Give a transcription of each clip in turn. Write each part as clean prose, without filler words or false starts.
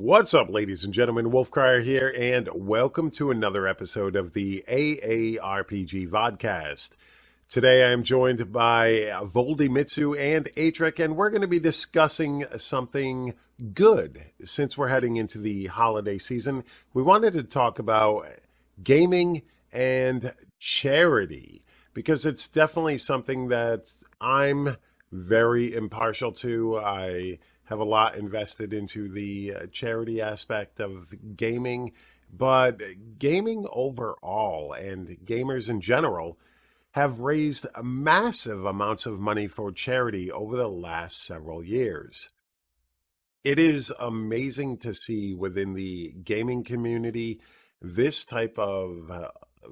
What's up, ladies and gentlemen? Wolfcrier here, and welcome to another episode of the AARPG Vodcast. Today I am joined by Voldy Mitsu and Atrick, and we're going to be discussing something good. Since we're heading into the holiday season, we wanted to talk about gaming and charity, because it's definitely something that I'm very impartial to. I have a lot invested into the charity aspect of gaming, but gaming overall and gamers in general have raised massive amounts of money for charity over the last several years. It is amazing to see within the gaming community this type of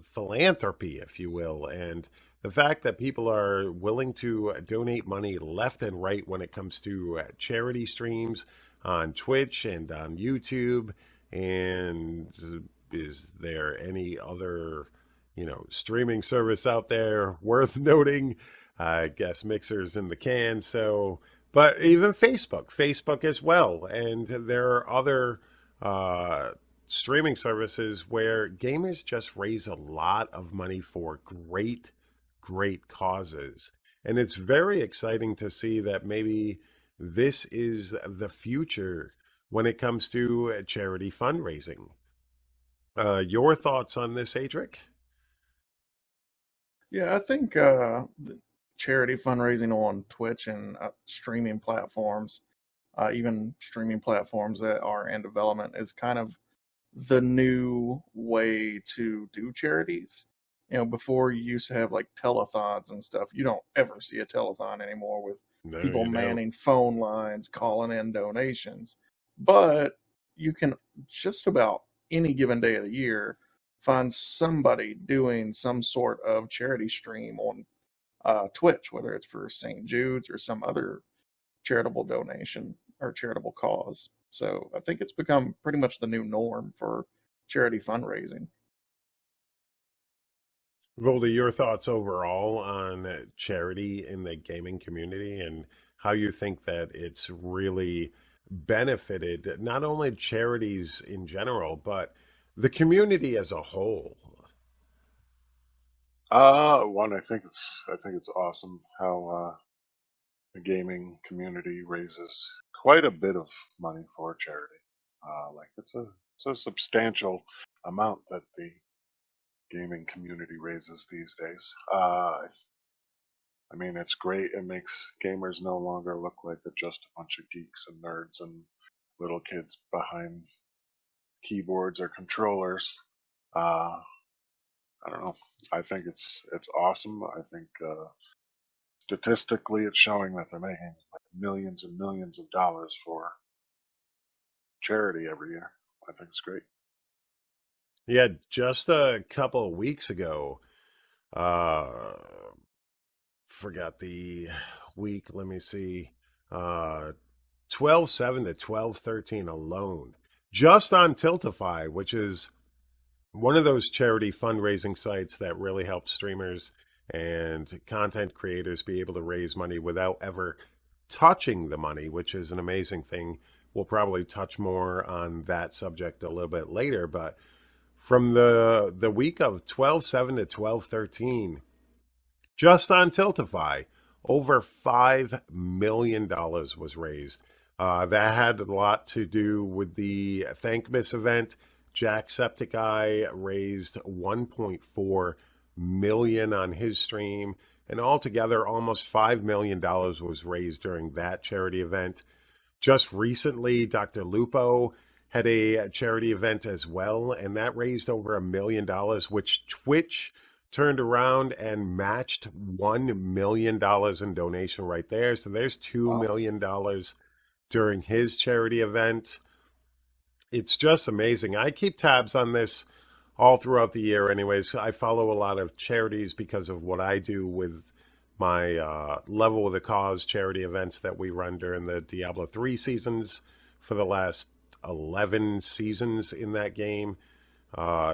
philanthropy, if you will, and the fact that people are willing to donate money left and right when it comes to charity streams on Twitch and on YouTube. And is there any other, streaming service out there worth noting? I guess Mixer's in the can. So, but even Facebook as well. And there are other streaming services where gamers just raise a lot of money for great causes. And it's very exciting to see that maybe this is the future when it comes to charity fundraising. Your thoughts on this, Adric? Yeah, I think the charity fundraising on Twitch and streaming platforms, even streaming platforms that are in development, is kind of the new way to do charities. Before you used to have like telethons and stuff. You don't ever see a telethon anymore with No, people you don't. manning phone lines, calling in donations. But you can just about any given day of the year find somebody doing some sort of charity stream on Twitch, whether it's for St. Jude's or some other charitable donation or charitable cause. So I think it's become pretty much the new norm for charity fundraising. Voldy, your thoughts overall on charity in the gaming community and how you think that it's really benefited not only charities in general, but the community as a whole. I think it's awesome how the gaming community raises quite a bit of money for charity. Like it's a substantial amount that the gaming community raises these days. I mean, it's great. It makes gamers no longer look like they're just a bunch of geeks and nerds and little kids behind keyboards or controllers. Uh, I don't know. I think it's awesome. I think statistically it's showing that they're making like millions and millions of dollars for charity every year. I think it's great. Yeah, just a couple of weeks ago, uh, forgot the week, let me see, uh, 12/7 to 12/13 alone, just on Tiltify, which is one of those charity fundraising sites that really helps streamers and content creators be able to raise money without ever touching the money, which is an amazing thing. We'll probably touch more on that subject a little bit later, but from the week of 12/7 to 12/13, just on Tiltify, over $5 million was raised. That had a lot to do with the Thankmas event. Jacksepticeye raised 1.4 million on his stream, and altogether almost $5 million was raised during that charity event. Just recently, Dr. Lupo had a charity event as well, and that raised over $1 million, which Twitch turned around and matched $1 million in donation right there. So there's $2 million during his charity event. It's just amazing. I keep tabs on this all throughout the year anyways. I follow a lot of charities because of what I do with my Level of the Cause charity events that we run during the Diablo 3 seasons for the last 11 seasons in that game.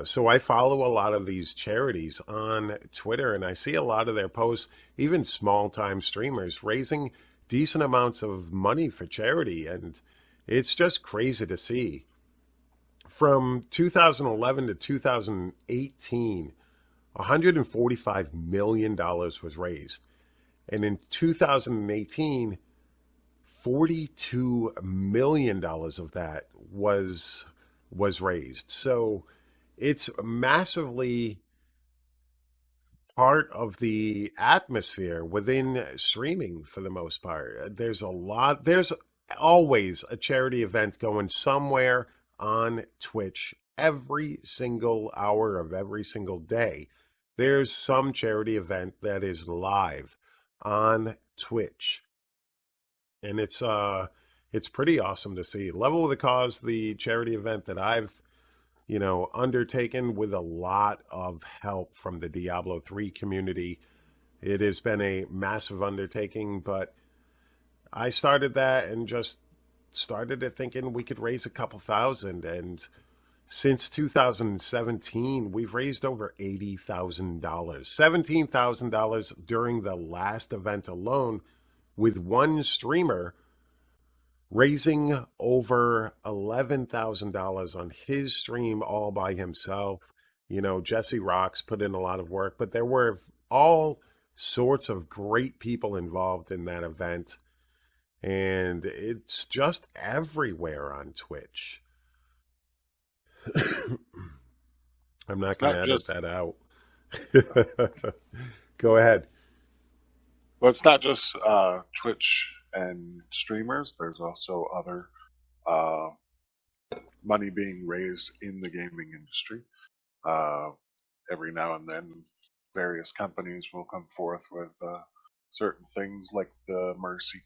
So I follow a lot of these charities on Twitter, and I see a lot of their posts, even small-time streamers, raising decent amounts of money for charity. And It's just crazy to see. From 2011 to 2018, $145 million was raised. And in 2018, $42 million of that was raised. So it's massively part of the atmosphere within streaming for the most part. There's always a charity event going somewhere on Twitch every single hour of every single day. There's some charity event that is live on Twitch. And it's pretty awesome to see. Level of the Cause, the charity event that I've undertaken with a lot of help from the Diablo 3 community. It has been a massive undertaking, but I started that and just started it thinking we could raise a couple thousand. And since 2017, we've raised over $80,000, $17,000 during the last event alone, with one streamer raising over $11,000 on his stream all by himself. Jesse Rocks put in a lot of work, but there were all sorts of great people involved in that event. And it's just everywhere on Twitch. I'm not going to edit that out. Go ahead. Well, it's not just Twitch and streamers. There's also other money being raised in the gaming industry. Every now and then, various companies will come forth with certain things like the Mercy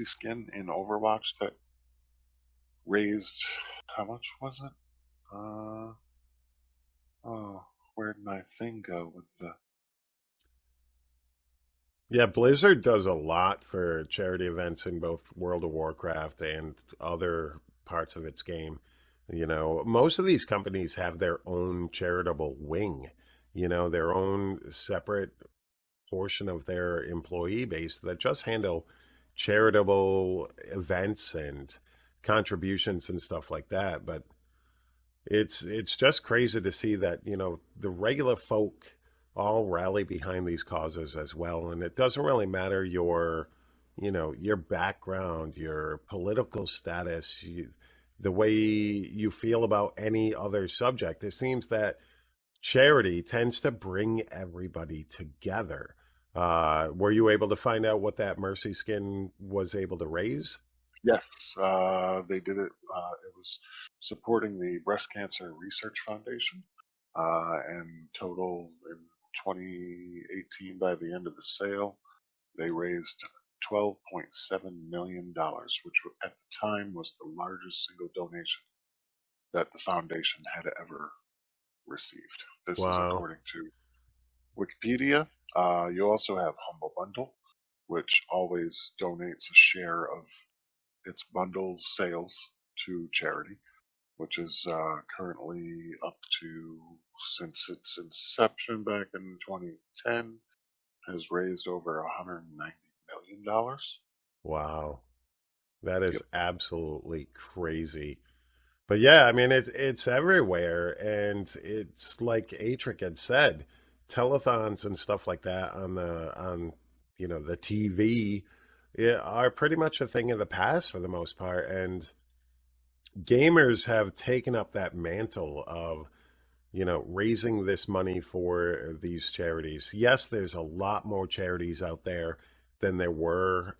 skin in Overwatch that raised, how much was it? Where did my thing go with the... Yeah, Blizzard does a lot for charity events in both World of Warcraft and other parts of its game. Most of these companies have their own charitable wing, their own separate portion of their employee base that just handle charitable events and contributions and stuff like that. But it's just crazy to see that, the regular folk all rally behind these causes as well. And it doesn't really matter your background, your political status, the way you feel about any other subject. It seems that charity tends to bring everybody together. Were you able to find out what that Mercy skin was able to raise? Yes, they did it. It was supporting the Breast Cancer Research Foundation. And total in 2018, by the end of the sale, they raised $12.7 million, which at the time was the largest single donation that the foundation had ever received. This is according to Wikipedia. You also have Humble Bundle, which always donates a share of its bundle sales to charity, which is currently up to, since its inception back in 2010, has raised over $190 million. Wow. That is absolutely crazy. But yeah, I mean, it's everywhere. And it's like Atrick had said, telethons and stuff like that on the TV are pretty much a thing of the past for the most part. And gamers have taken up that mantle of, raising this money for these charities. Yes, there's a lot more charities out there than there were,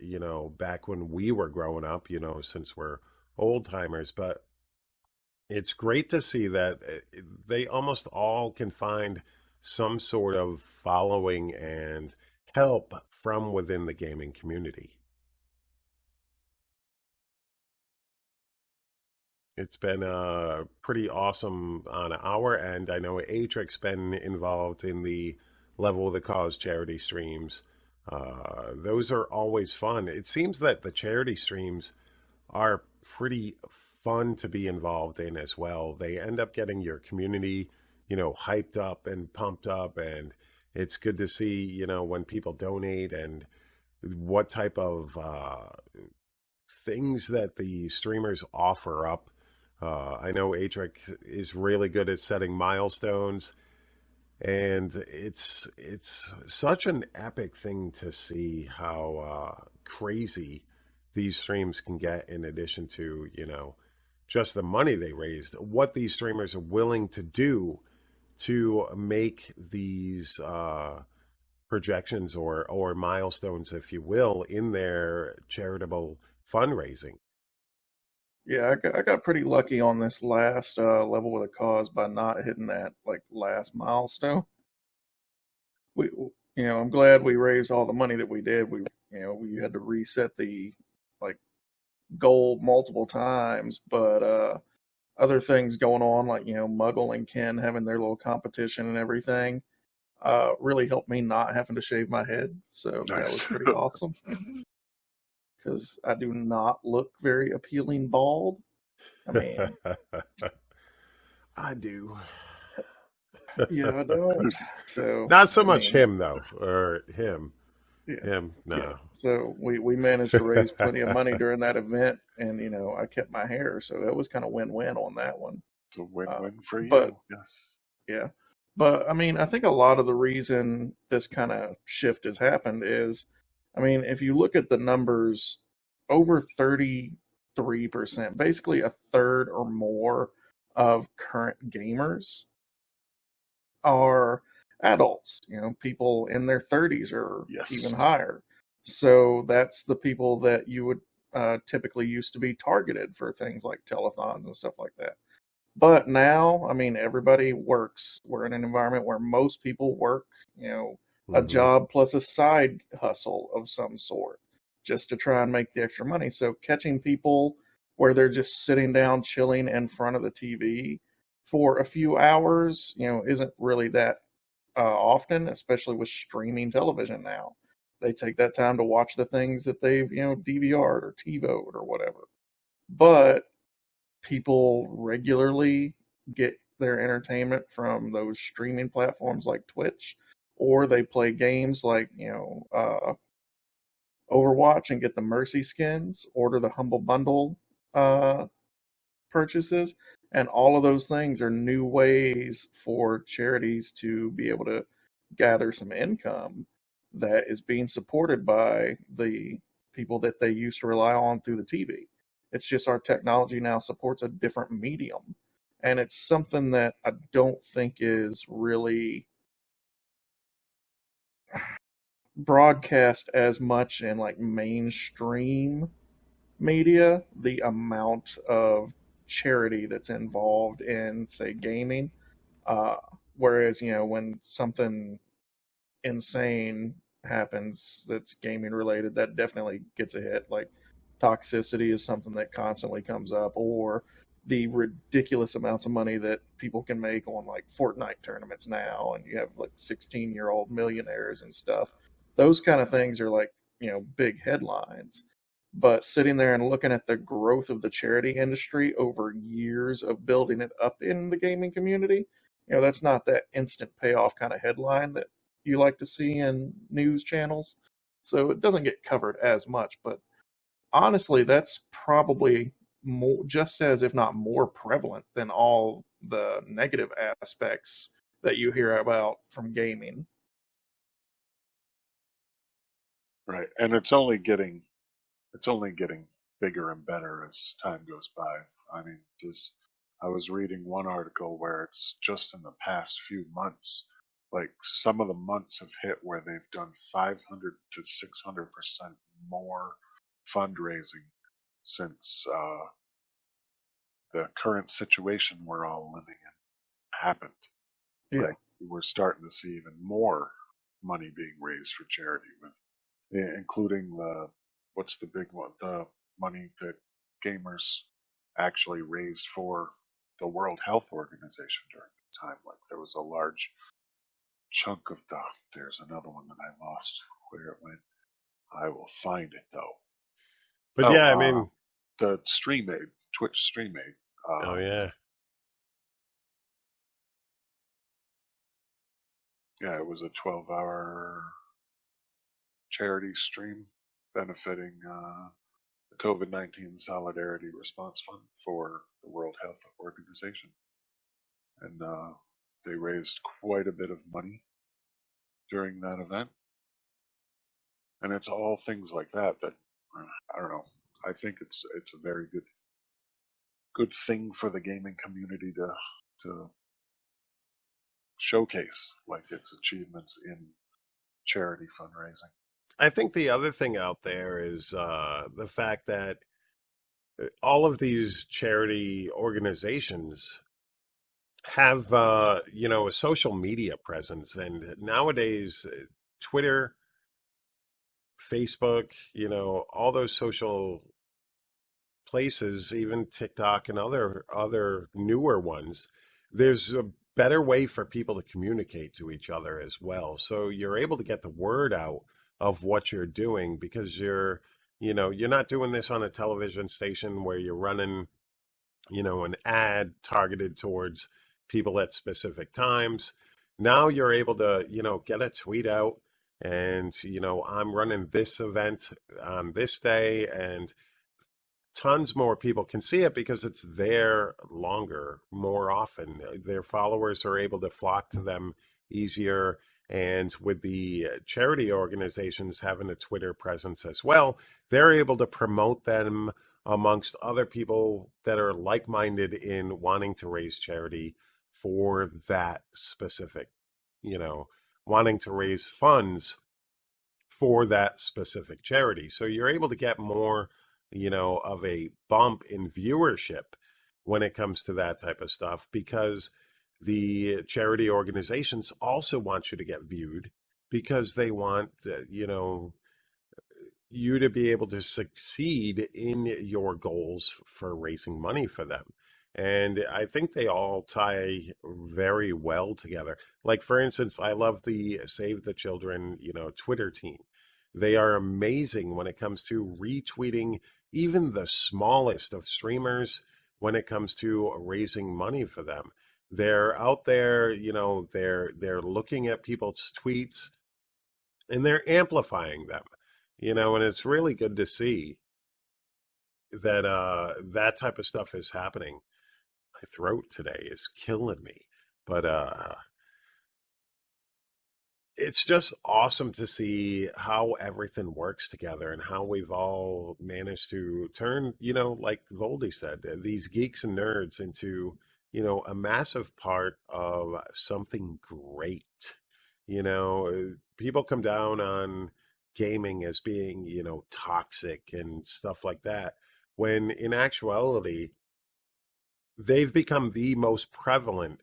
back when we were growing up, since we're old timers. But it's great to see that they almost all can find some sort of following and help from within the gaming community. It's been pretty awesome on our end. I know Atrick's been involved in the Level of the Cause charity streams. Those are always fun. It seems that the charity streams are pretty fun to be involved in as well. They end up getting your community, hyped up and pumped up. And it's good to see, when people donate and what type of things that the streamers offer up. I know Atrek is really good at setting milestones, and it's such an epic thing to see how crazy these streams can get. In addition to just the money they raised, what these streamers are willing to do to make these projections or milestones, if you will, in their charitable fundraising. Yeah, I got pretty lucky on this last level with a cause by not hitting that like last milestone. I'm glad we raised all the money that we did. We had to reset the like goal multiple times, but other things going on, like Muggle and Ken having their little competition and everything, really helped me not having to shave my head. So that was Nice. pretty awesome because I do not look very appealing bald. I mean, I do. yeah, I don't. So Not so I much mean, him though, or him. yeah, Him, yeah. no. So we managed to raise plenty of money during that event, and I kept my hair, so that was kind of win-win on that one. It's a Uh, win-win for but you. Yes. yeah, but I mean, I think a lot of the reason this kind of shift has happened is, I mean, if you look at the numbers, over 33%, basically a third or more of current gamers are adults, people in their 30s or even Yes. higher. So that's the people that you would typically used to be targeted for things like telethons and stuff like that. But now, I mean, everybody works. We're in an environment where most people work, a Hmm. job plus a side hustle of some sort just to try and make the extra money. So catching people where they're just sitting down, chilling in front of the TV for a few hours, isn't really that often, especially with streaming television now. They take that time to watch the things that they've, DVR'd or TiVo'd or whatever. But people regularly get their entertainment from those streaming platforms like Twitch, or they play games like, Overwatch and get the Mercy skins, order the Humble Bundle uh, purchases, and all of those things are new ways for charities to be able to gather some income that is being supported by the people that they used to rely on through the TV. It's just our technology now supports a different medium. And it's something that I don't think is really broadcast as much in like mainstream media, the amount of charity that's involved in, say, gaming. Uh, Whereas, when something insane happens that's gaming related, that definitely gets a hit. Like toxicity is something that constantly comes up, or the ridiculous amounts of money that people can make on like Fortnite tournaments now, and you have like 16-year-old millionaires and stuff. Those kind of things are like, big headlines. But sitting there and looking at the growth of the charity industry over years of building it up in the gaming community, that's not that instant payoff kind of headline that you like to see in news channels. So it doesn't get covered as much. But honestly, that's probably more, just as if not more prevalent than all the negative aspects that you hear about from gaming. Right. And it's only getting bigger and better as time goes by. I mean, just I was reading one article where it's just in the past few months, like some of the months have hit where they've done 500 to 600% more fundraising since the current situation we're all living in happened. Yeah, Like we're starting to see even more money being raised for charity, with including the what's the big one, the money that gamers actually raised for the World Health Organization during the time. Like there was a large chunk of the. There's another one that I lost where it went. I will find it though. But Oh, yeah, I mean, the Stream Aid, Twitch Stream Aid. oh yeah. Yeah, it was a 12-hour charity stream benefiting the COVID-19 Solidarity Response Fund for the World Health Organization. And they raised quite a bit of money during that event. And it's all things like that I don't know. I think it's a very good thing for the gaming community to showcase like its achievements in charity fundraising. I think the other thing out there is the fact that all of these charity organizations have a social media presence, and nowadays Twitter, Facebook, all those social places, even TikTok and other newer ones, there's a better way for people to communicate to each other as well. So you're able to get the word out of what you're doing, because you're not doing this on a television station where you're running, an ad targeted towards people at specific times. Now you're able to, get a tweet out and, I'm running this event on this day, and tons more people can see it because it's there longer, more often. Their followers are able to flock to them easier. And with the charity organizations having a Twitter presence as well, they're able to promote them amongst other people that are like-minded in wanting to raise charity for that specific, wanting to raise funds for that specific charity. So you're able to get more, of a bump in viewership when it comes to that type of stuff, because the charity organizations also want you to get viewed, because they want, you to be able to succeed in your goals for raising money for them. And I think they all tie very well together. Like, for instance, I love the Save the Children, Twitter team. They are amazing when it comes to retweeting even the smallest of streamers when it comes to raising money for them. They're out there, they're looking at people's tweets and they're amplifying them, and it's really good to see that that type of stuff is happening. My throat today is killing me, but it's just awesome to see how everything works together and how we've all managed to turn, like Voldy said, these geeks and nerds into, a massive part of something great. People come down on gaming as being, toxic and stuff like that, when in actuality, they've become the most prevalent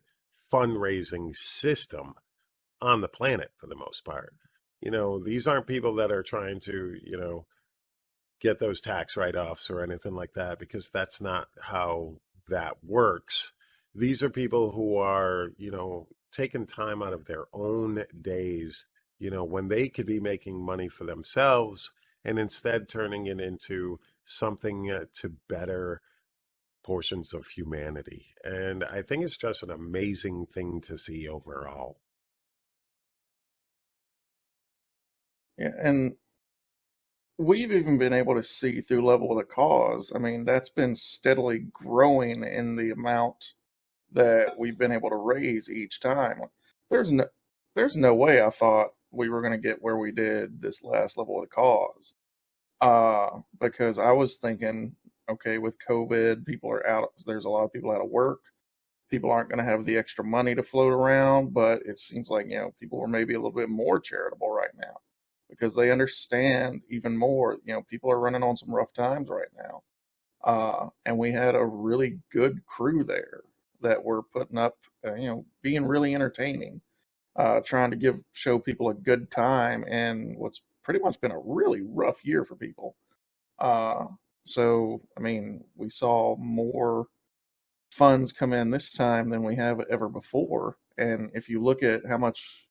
fundraising system on the planet for the most part. These aren't people that are trying to, get those tax write-offs or anything like that, because that's not how that works. These are people who are, taking time out of their own days, when they could be making money for themselves, and instead turning it into something to better portions of humanity. And I think it's just an amazing thing to see overall. Yeah, and we've even been able to see through Level of the Cause. I mean, that's been steadily growing in the amount that we've been able to raise each time. There's no, there's no way I thought we were going to get where we did this last Level of the Cause. Because I was thinking, okay, with COVID, people are out. There's a lot of people out of work. People aren't going to have the extra money to float around, but it seems like, people are maybe a little bit more charitable right now because they understand even more, people are running on some rough times right now. And we had a really good crew there that were putting up, being really entertaining, trying to show people a good time and what's pretty much been a really rough year for people. So, I mean, we saw more funds come in this time than we have ever before. And if you look at how much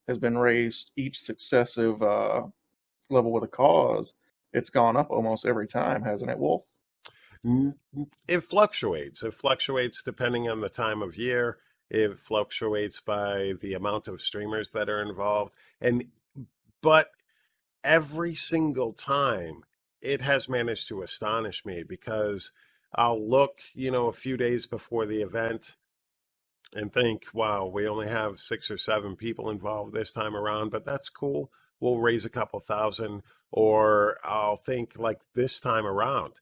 has been raised each successive level with a cause, it's gone up almost every time, hasn't it, Wolf? It fluctuates. It fluctuates depending on the time of year. It fluctuates by the amount of streamers that are involved. But every single time it has managed to astonish me because I'll look, a few days before the event and think, wow, we only have 6 or 7 people involved this time around, but that's cool. We'll raise a couple thousand. Or I'll think like this time around,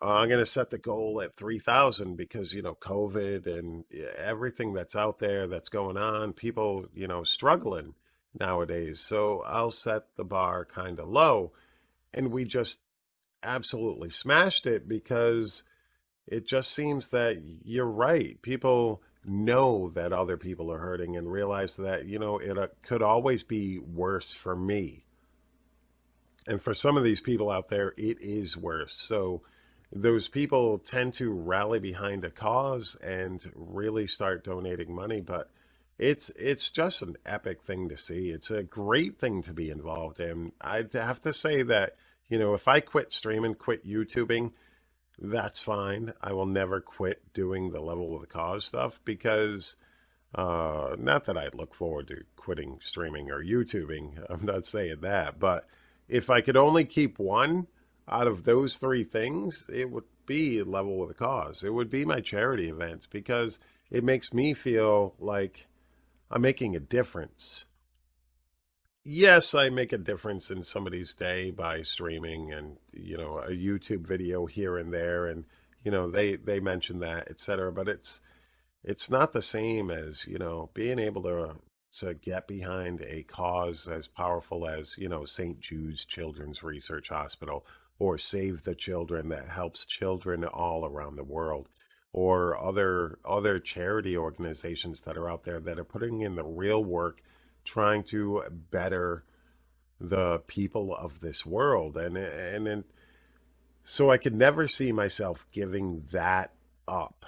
I'm going to set the goal at 3,000 because, COVID and everything that's out there that's going on, people, struggling nowadays. So I'll set the bar kind of low. And we just absolutely smashed it because it just seems that you're right. People know that other people are hurting and realize that, it could always be worse for me. And for some of these people out there, it is worse. So those people tend to rally behind a cause and really start donating money. But it's just an epic thing to see. It's a great thing to be involved in. I'd have to say that, if I quit streaming, quit YouTubing, that's fine. I will never quit doing the level of the cause stuff because not that I'd look forward to quitting streaming or YouTubing. I'm not saying that. But if I could only keep one out of those 3 things, it would be level with the cause. It would be my charity events because it makes me feel like I'm making a difference. Yes, I make a difference in somebody's day by streaming and, a YouTube video here and there. And, they mention that, etc. But it's not the same as, being able to get behind a cause as powerful as, St. Jude's Children's Research Hospital or Save the Children that helps children all around the world, or other charity organizations that are out there that are putting in the real work trying to better the people of this world. And so I could never see myself giving that up.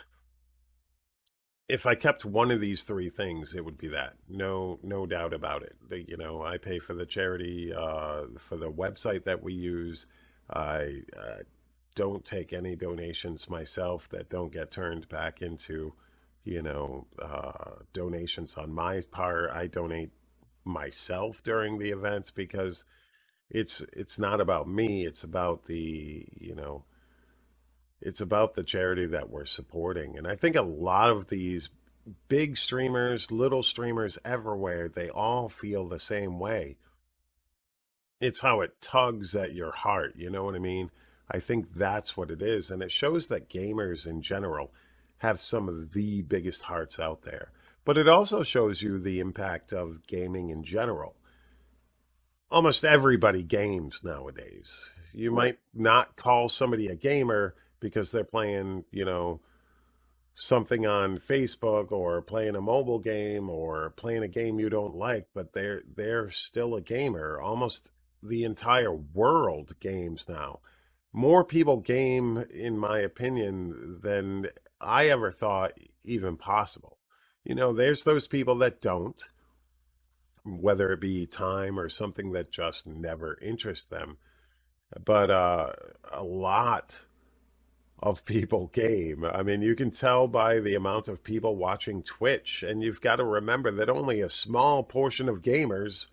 If I kept one of these 3 things, it would be that. No doubt about it. I pay for the charity, for the website that we use. I don't take any donations myself that don't get turned back into, donations on my part. I donate myself during the events because it's not about me. It's about it's about the charity that we're supporting. And I think a lot of these big streamers, little streamers everywhere, they all feel the same way. It's how it tugs at your heart. You know what I mean? I think that's what it is. And it shows that gamers in general have some of the biggest hearts out there. But it also shows you the impact of gaming in general. Almost everybody games nowadays. You might not call somebody a gamer because they're playing, something on Facebook or playing a mobile game or playing a game you don't like, but they're still a gamer. Almost the entire world games now. More people game, in my opinion, than I ever thought even possible. There's those people that don't, whether it be time or something that just never interests them. But a lot of people game. I mean, you can tell by the amount of people watching Twitch, and you've got to remember that only a small portion of gamers,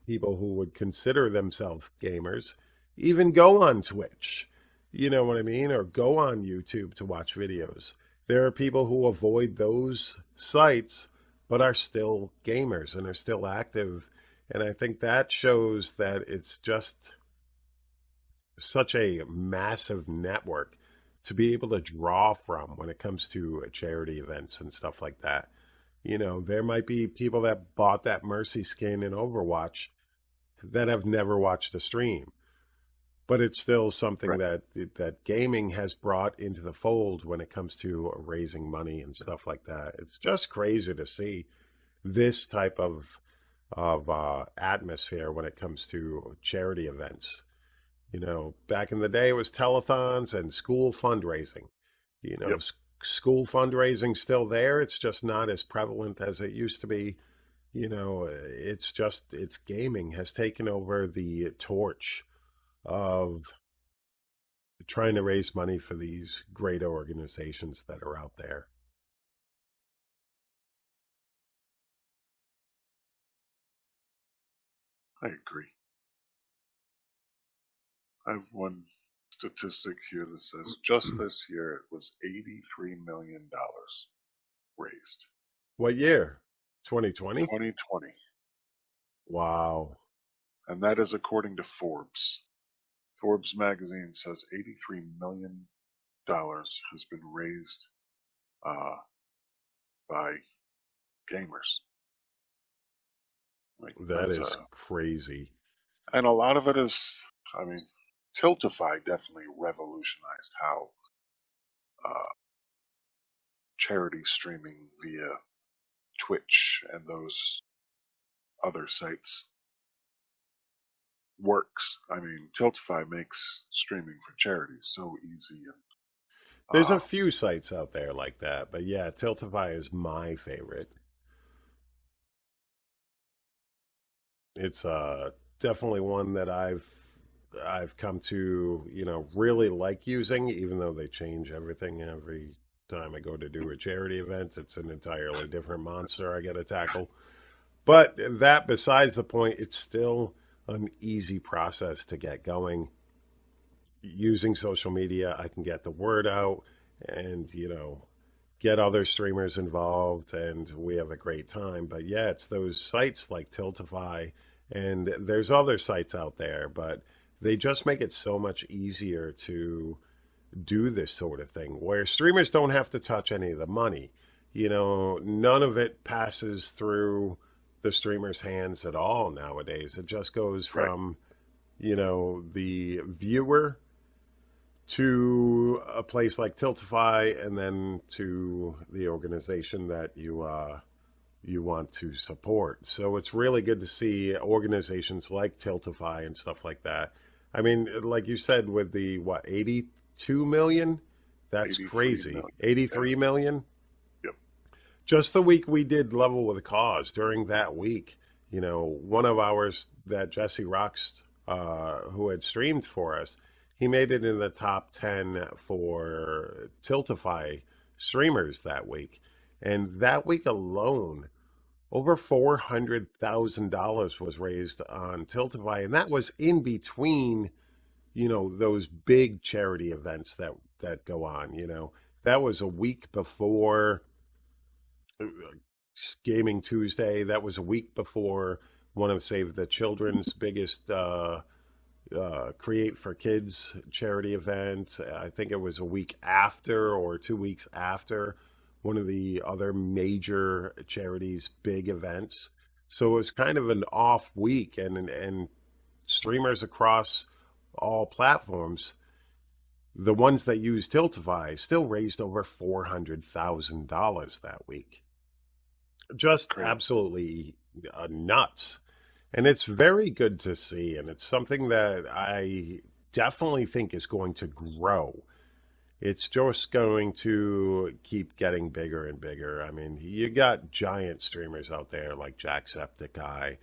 people who would consider themselves gamers, even go on Twitch. You know what I mean? Or go on YouTube to watch videos. There are people who avoid those sites but are still gamers and are still active. And I think that shows that it's just such a massive network to be able to draw from when it comes to charity events and stuff like that. There might be people that bought that Mercy skin in Overwatch that have never watched a stream. But it's still something that gaming has brought into the fold when it comes to raising money and stuff like that. It's just crazy to see this type of atmosphere when it comes to charity events. Back in the day, it was telethons and school fundraising. Yep. School fundraising still there. It's just not as prevalent as it used to be. It's gaming has taken over the torch of trying to raise money for these great organizations that are out there. I agree. I have one statistic here that says just this year it was $83 million raised. What year? 2020? 2020. Wow. And that is according to Forbes. Forbes magazine says $83 million has been raised by gamers. Like, That is crazy. and a lot of it is, I mean, Tiltify definitely revolutionized how charity streaming via Twitch and those other sites works. I mean, Tiltify makes streaming for charity so easy. And There's a few sites out there like that, but yeah, Tiltify is my favorite. It's definitely one that I've come to, really like using, even though they change everything every time I go to do a charity event. It's an entirely different monster I got to tackle. But that besides the point, it's still an easy process to get going. Using social media, I can get the word out and, get other streamers involved, and we have a great time. But yeah, it's those sites like Tiltify, and there's other sites out there, but they just make it so much easier to do this sort of thing where streamers don't have to touch any of the money. None of it passes through the streamer's hands at all nowadays. It just goes from, the viewer to a place like Tiltify, and then to the organization that you want to support. So it's really good to see organizations like Tiltify and stuff like that. I mean, like you said, with the 82 million, that's 83 crazy. million. 83 million. Yep. Just the week we did Level with a Cause, during that week, one of ours that Jesse Rocks, who had streamed for us, he made it in the top 10 for Tiltify streamers that week. And that week alone, over $400,000 was raised on Tiltify. And that was in between, those big charity events that go on. That was a week before Gaming Tuesday. That was a week before one of Save the Children's biggest Create for Kids charity event. I think it was a week after or 2 weeks after one of the other major charities' big events. So it was kind of an off week, and streamers across all platforms, the ones that use Tiltify, still raised over $400,000 that week. Just Great. Absolutely nuts. And it's very good to see, and it's something that I definitely think is going to grow. It's just going to keep getting bigger and bigger. I mean, you got giant streamers out there like Jacksepticeye,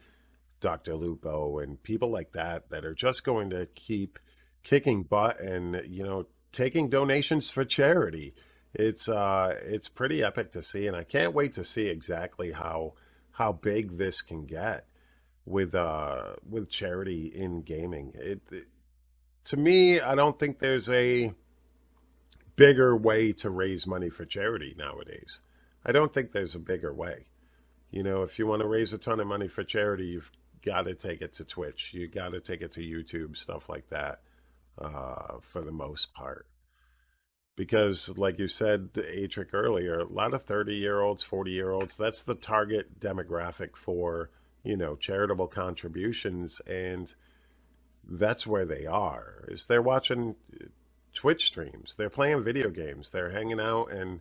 Dr. Lupo, and people like that are just going to keep kicking butt and, taking donations for charity. It's pretty epic to see, and I can't wait to see exactly how big this can get with charity in gaming. To me, I don't think there's a bigger way to raise money for charity nowadays. I don't think there's a bigger way. If you want to raise a ton of money for charity, you've got to take it to Twitch. You got to take it to YouTube, stuff like that, for the most part. Because, like you said, Atrick, earlier, a lot of 30-year-olds, 40-year-olds, that's the target demographic for charitable contributions, and that's where they are. Is they're watching Twitch streams, they're playing video games, they're hanging out and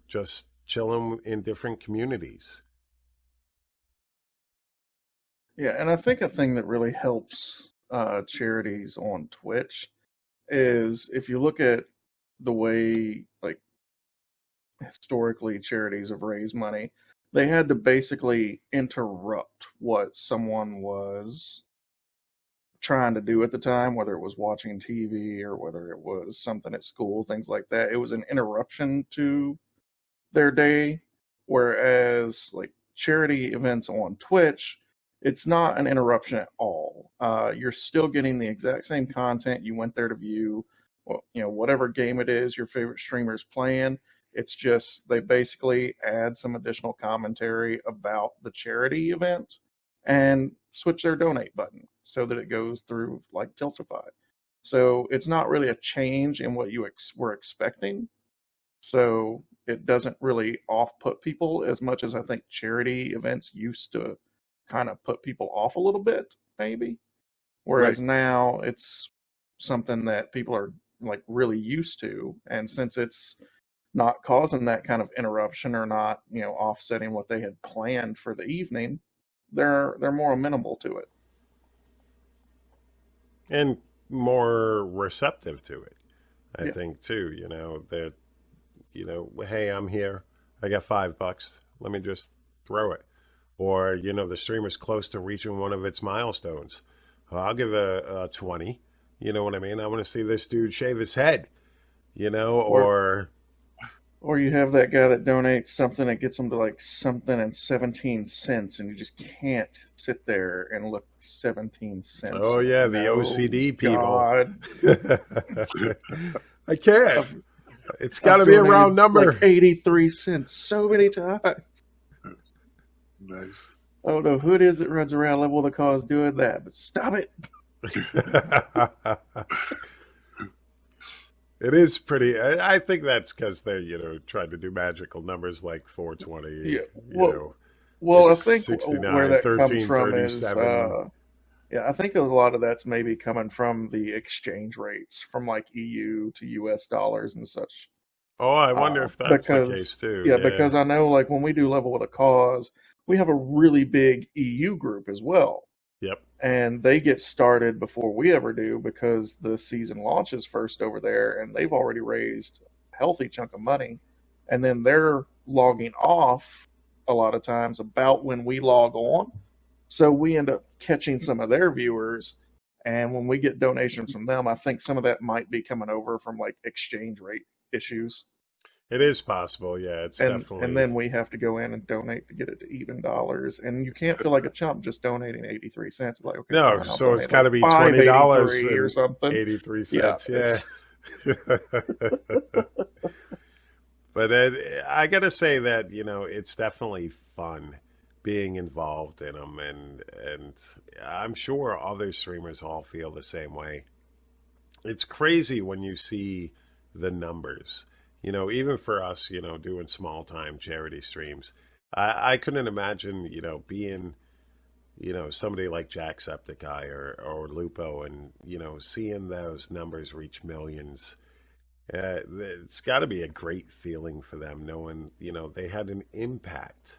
just chilling in different communities. Yeah, and I think a thing that really helps charities on Twitch is if you look at the way, like, historically charities have raised money, they had to basically interrupt what someone was trying to do at the time, whether it was watching TV or whether it was something at school, things like that. It was an interruption to their day, whereas like charity events on Twitch, it's not an interruption at all. You're still getting the exact same content you went there to view. Well, whatever game it is your favorite streamer's playing. It's just they basically add some additional commentary about the charity event and switch their donate button so that it goes through like Tiltify. So it's not really a change in what you were expecting. So it doesn't really off-put people as much as I think charity events used to kind of put people off a little bit, maybe. Right. Whereas now it's something that people are like really used to, and since it's not causing that kind of interruption or not, offsetting what they had planned for the evening, they're more amenable to it. And more receptive to it, I Yeah. think, too. That, hey, I'm here. I got $5. Let me just throw it. Or, the streamer's close to reaching one of its milestones. I'll give a 20. You know what I mean? I want to see this dude shave his head, Or you have that guy that donates something that gets them to like something and 17 cents, and you just can't sit there and look 17 cents. Oh, yeah, the No, OCD people. God. I can't. It's got to be a round number. Like 83 cents so many times. Nice. I don't know who it is that runs around level the cause doing that, but stop it. It is pretty. I think that's because they're, trying to do magical numbers like 420. Yeah. Well, I think 69, where that 13, comes from 37. is, I think a lot of that's maybe coming from the exchange rates from like EU to US dollars and such. Oh, I wonder if that's the case too. Yeah, because I know like when we do Level with a Cause, we have a really big EU group as well. Yep. And they get started before we ever do because the season launches first over there, and they've already raised a healthy chunk of money. And then they're logging off a lot of times about when we log on. So we end up catching some of their viewers. And when we get donations from them, I think some of that might be coming over from like exchange rate issues. It is possible, yeah. It's definitely. And then we have to go in and donate to get it to even dollars. And you can't feel like a chump just donating 83 cents. It's like, okay, no, fine, so it's got to be like $20 or something. 83 cents, yeah. But I got to say that, it's definitely fun being involved in them. And I'm sure other streamers all feel the same way. It's crazy when you see the numbers. Even for us, doing small time charity streams, I couldn't imagine, being, somebody like Jacksepticeye or Lupo and, seeing those numbers reach millions. It's got to be a great feeling for them knowing, they had an impact.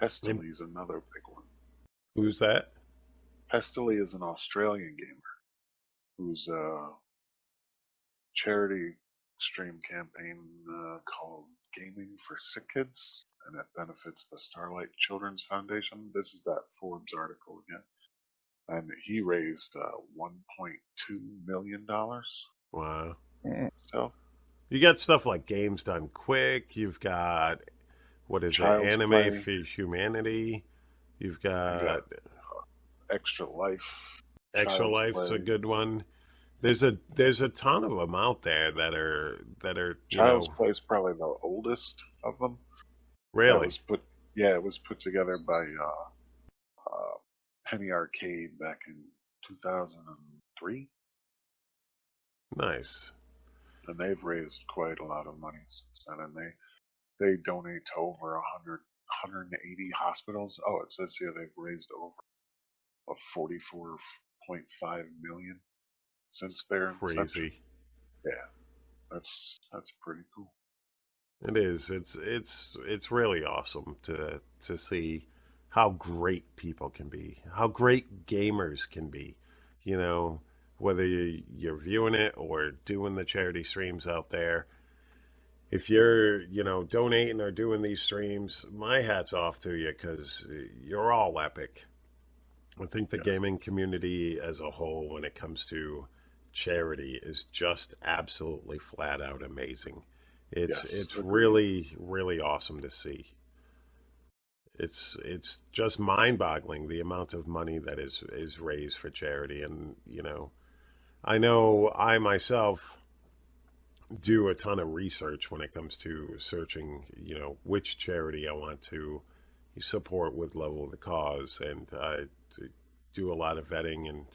Pestily is another big one. Who's that? Pestily is an Australian gamer whose charity stream campaign called Gaming for Sick Kids, and it benefits the Starlight Children's Foundation. This is that Forbes article again. And he raised $1.2 million. Wow. So you got stuff like Games Done Quick. You've got, what is Child's it, Anime Play. for Humanity. You've got Extra Life. Extra Child's Life's Play. a good one. There's a ton of them out there that are Child's Play is probably the oldest of them. Really? It was put together by Penny Arcade back in 2003. Nice. And they've raised quite a lot of money since then, and they donate to over 180 hospitals. Oh, it says here they've raised over $44.5 million since their inception. Crazy. Yeah, that's pretty cool. It is. It's really awesome to see how great people can be, how great gamers can be. Whether you're viewing it or doing the charity streams out there. If you're, donating or doing these streams, my hat's off to you because you're all epic. I think the gaming community as a whole, when it comes to charity, is just absolutely flat out amazing. It's really, really awesome to see. it's just mind-boggling the amount of money that is raised for charity. And I know I myself do a ton of research when it comes to searching, which charity I want to support with level of the cause, and do a lot of vetting, and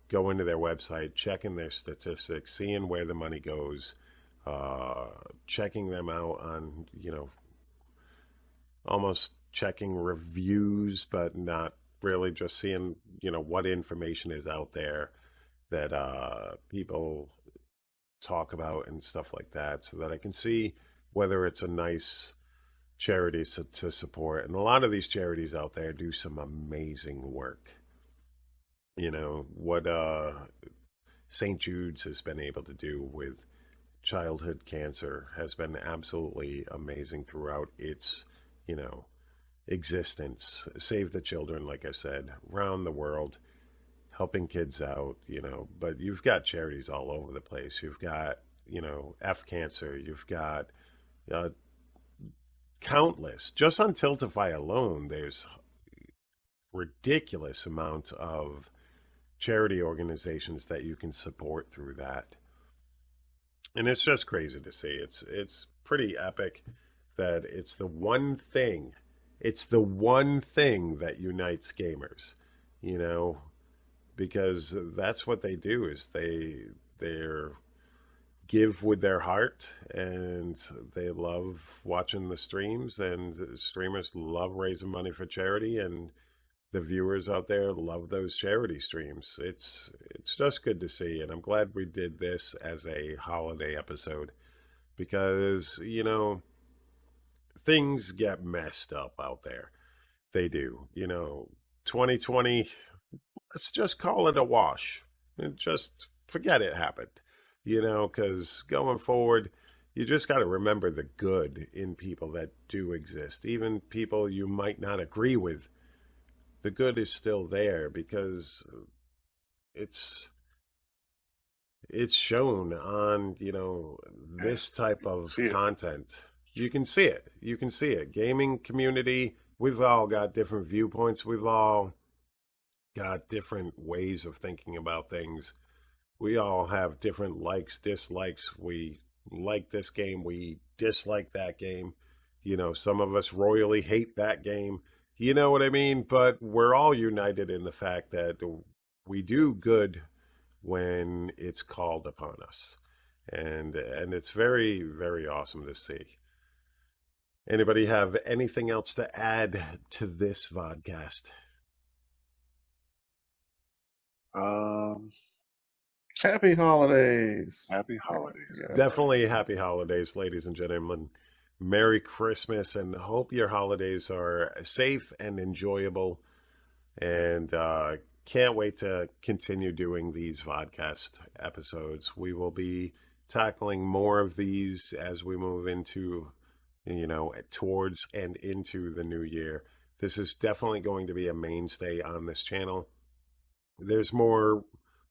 go into their website, checking their statistics, seeing where the money goes, checking them out on almost checking reviews, but not really, just seeing what information is out there that people talk about and stuff like that, so that I can see whether it's a nice charity to support. And a lot of these charities out there do some amazing work. What St. Jude's has been able to do with childhood cancer has been absolutely amazing throughout its, existence. Save the Children, like I said, around the world, helping kids out, but you've got charities all over the place. You've got, F Cancer, you've got countless. Just on Tiltify alone, there's ridiculous amount of charity organizations that you can support through that. And it's just crazy to see. It's pretty epic that it's the one thing that unites gamers, because that's what they do, is they're give with their heart, and they love watching the streams, and streamers love raising money for charity, and the viewers out there love those charity streams. It's just good to see, and I'm glad we did this as a holiday episode, because things get messed up out there. They do. 2020, let's just call it a wash and just forget it happened, because going forward, you just got to remember the good in people that do exist. Even people you might not agree with, the good is still there, because it's shown on, this type of content. You can see it. You can see it. Gaming community, we've all got different viewpoints. We've all got different ways of thinking about things. We all have different likes, dislikes. We like this game. We dislike that game. Some of us royally hate that game. You know what I mean? But we're all united in the fact that we do good when it's called upon us. And it's very, very awesome to see. Anybody have anything else to add to this vodcast? Happy holidays. Happy holidays. Yeah. Definitely happy holidays, ladies and gentlemen. Merry Christmas, and hope your holidays are safe and enjoyable. And can't wait to continue doing these vodcast episodes. We will be tackling more of these as we move into, towards and into the new year. This is definitely going to be a mainstay on this channel. There's more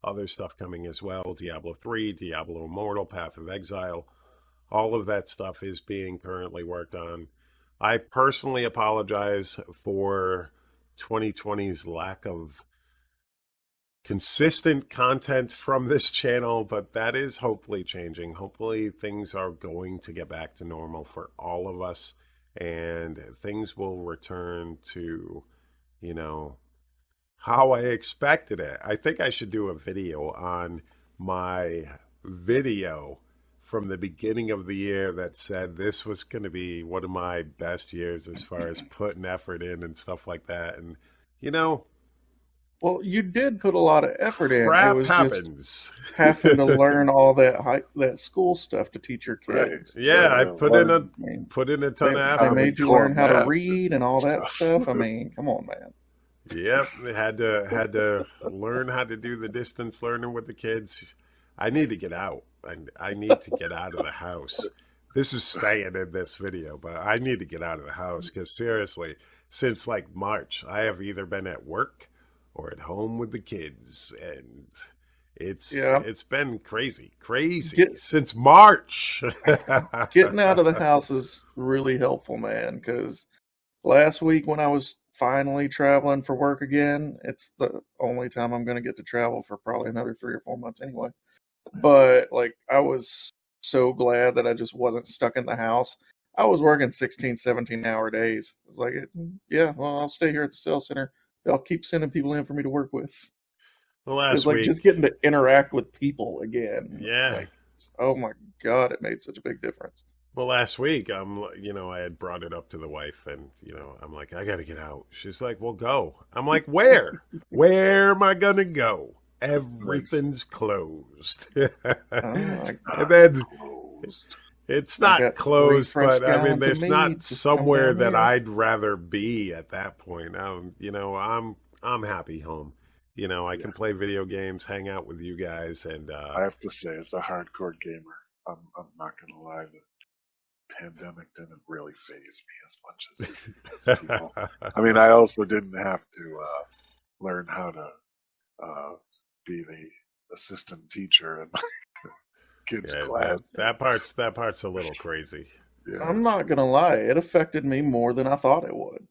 other stuff coming as well. Diablo 3, Diablo Immortal, Path of Exile. All of that stuff is being currently worked on. I personally apologize for 2020's lack of consistent content from this channel, but that is hopefully changing. Hopefully things are going to get back to normal for all of us, and things will return to, how I expected it. I think I should do a video on my video from the beginning of the year that said this was going to be one of my best years as far as putting effort in and stuff like that. And, well, you did put a lot of effort in. Crap it was happens. Just having to learn all that school stuff to teach your kids. Right. Yeah, I put in a ton of effort. They made you learn how to read and all that stuff. I mean, come on, man. Yep, had to learn how to do the distance learning with the kids. I need to get out. I need to get out of the house. This is staying in this video, but I need to get out of the house, because seriously, since like March, I have either been at work or at home with the kids, and it's been crazy since March. Getting out of the house is really helpful, man, because last week when I was finally traveling for work again, it's the only time I'm going to get to travel for probably another 3 or 4 months anyway. But like, I was so glad that I just wasn't stuck in the house. I was working 16, 17-hour days. It's like, yeah, well, I'll stay here at the sales center. I'll keep sending people in for me to work with. Well, It's last like just week, getting to interact with people again. yeah. Like, oh my God, it made such a big difference. Well, last week, I had brought it up to the wife, and I'm like, I got to get out. She's like, well, go. I'm like, where? Where am I gonna go? Everything's closed. I And then Closed. it's got not 3 closed, fresh but I mean, gallons of there's meat. not Just come somewhere down that here. I'd rather be at that point. I'm happy home. I can play video games, hang out with you guys, and I have to say, as a hardcore gamer, I'm not gonna lie. The pandemic didn't really faze me as much as people. I mean, I also didn't have to learn how to be the assistant teacher in my kids' yeah, class. that part's a little crazy. Yeah, I'm not gonna lie, it affected me more than I thought it would.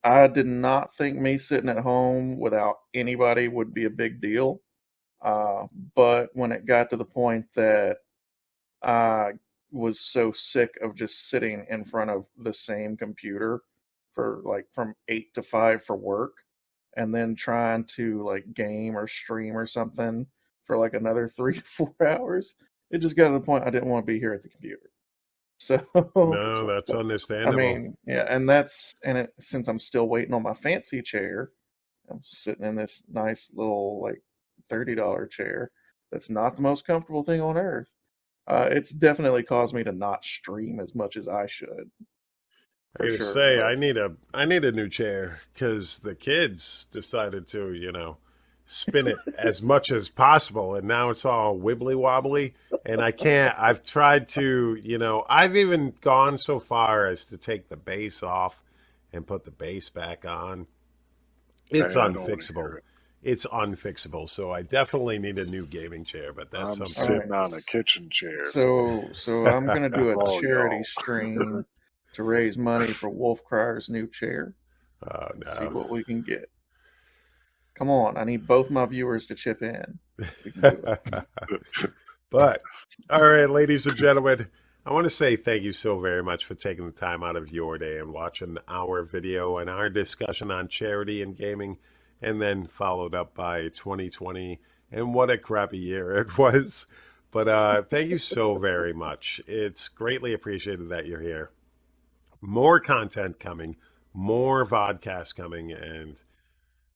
I did not think me sitting at home without anybody would be a big deal. But when it got to the point that I was so sick of just sitting in front of the same computer for like from 8 to 5 for work, and then trying to like game or stream or something for like another 3 to 4 hours, it just got to the point I didn't want to be here at the computer. So, No, so that's I understandable. mean, yeah, since I'm still waiting on my fancy chair, I'm sitting in this nice little like $30 chair. That's not the most comfortable thing on earth. It's definitely caused me to not stream as much as I should, I for gotta sure. say, But I need a new chair because the kids decided to, spin it as much as possible, and now it's all wibbly wobbly, and I can't. I've tried to, I've even gone so far as to take the base off and put the base back on. It's I don't want to hear unfixable. it. It's unfixable. So I definitely need a new gaming chair, but that's I'm something. sitting on a kitchen chair, so so I'm gonna do a all charity y'all. stream to raise money for Wolf Cryer's new chair Oh and see no. what we can get. Come on, I need both my viewers to chip in. We can do it. But, all right, ladies and gentlemen, I want to say thank you so very much for taking the time out of your day and watching our video and our discussion on charity and gaming, and then followed up by 2020 and what a crappy year it was. But thank you so very much. It's greatly appreciated that you're here. More content coming, more vodcasts coming, and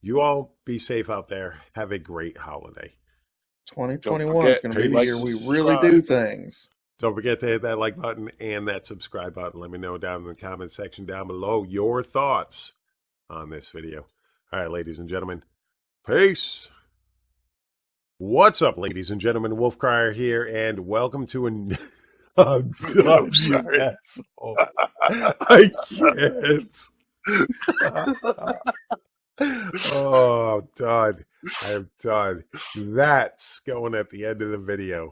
you all be safe out there. Have a great holiday. 2021 is going to be the like, year we Peace. really do things. Don't forget to hit that like button and that subscribe button. Let me know down in the comment section down below your thoughts on this video. All right, ladies and gentlemen, peace. What's up, ladies and gentlemen? Wolf Crier here, and welcome to an I'm done, you sorry. asshole. I can't. Oh, I'm done. I'm done. That's going at the end of the video.